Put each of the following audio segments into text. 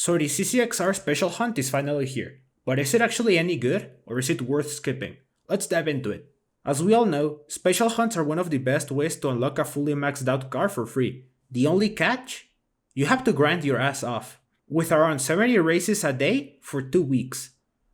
So the CCXR special hunt is finally here, but is it actually any good, or is it worth skipping? Let's dive into it. As we all know, special hunts are one of the best ways to unlock a fully maxed out car for free. The only catch? You have to grind your ass off, with around 70 races a day for 2 weeks.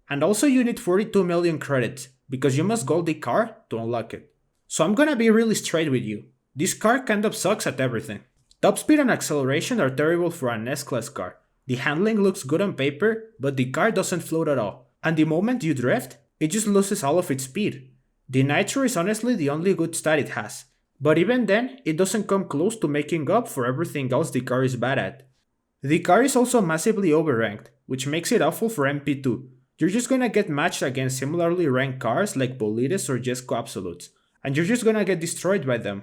And also you need 42 million credits, because you must gold the car to unlock it. So I'm gonna be really straight with you. This car kind of sucks at everything. Top speed and acceleration are terrible for an S-Class car. The handling looks good on paper, but the car doesn't float at all. And the moment you drift, it just loses all of its speed. The nitro is honestly the only good stat it has. But even then, it doesn't come close to making up for everything else the car is bad at. The car is also massively overranked, which makes it awful for MP2. You're just gonna get matched against similarly ranked cars like Bolides or Jesco Absolutes, and you're just gonna get destroyed by them.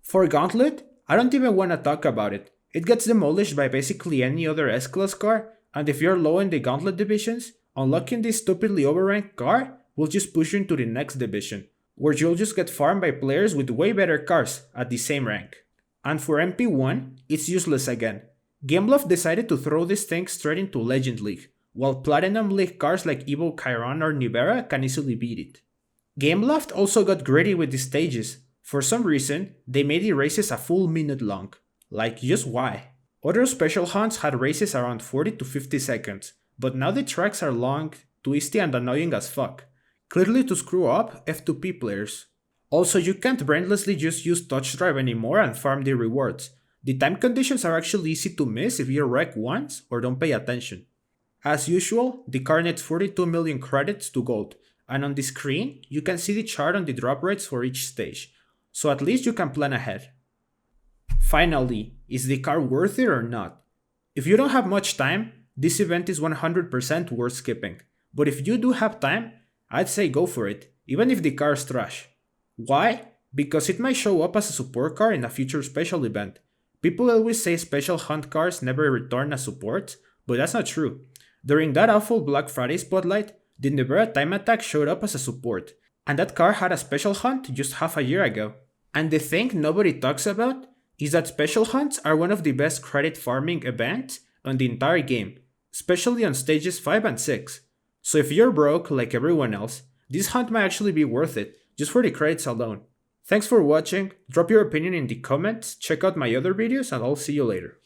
For Gauntlet, I don't even wanna talk about it. It gets demolished by basically any other S-Class car, and if you're low in the Gauntlet divisions, unlocking this stupidly overranked car will just push you into the next division, where you'll just get farmed by players with way better cars at the same rank. And for MP1, it's useless again. Gameloft decided to throw this thing straight into Legend League, while Platinum League cars like Evo Chiron or Nivera can easily beat it. Gameloft also got greedy with the stages. For some reason, they made the races a full minute long. Like, just why? Other special hunts had races around 40 to 50 seconds, but now the tracks are long, twisty and annoying as fuck. Clearly to screw up F2P players. Also, you can't brainlessly just use touch drive anymore and farm the rewards. The time conditions are actually easy to miss if you wreck once or don't pay attention. As usual, the car needs 42 million credits to gold, and on the screen, you can see the chart on the drop rates for each stage, so at least you can plan ahead. Finally, is the car worth it or not? If you don't have much time, this event is 100% worth skipping, but if you do have time, I'd say go for it, even if the car is trash. Why? Because it might show up as a support car in a future special event. People always say special hunt cars never return as support, but that's not true. During that awful Black Friday spotlight, the Nevera Time Attack showed up as a support, and that car had a special hunt just half a year ago. And the thing nobody talks about is that special hunts are one of the best credit farming events on the entire game, especially on stages 5 and 6. So if you're broke like everyone else, this hunt might actually be worth it, just for the credits alone. Thanks for watching, drop your opinion in the comments, check out my other videos, and I'll see you later.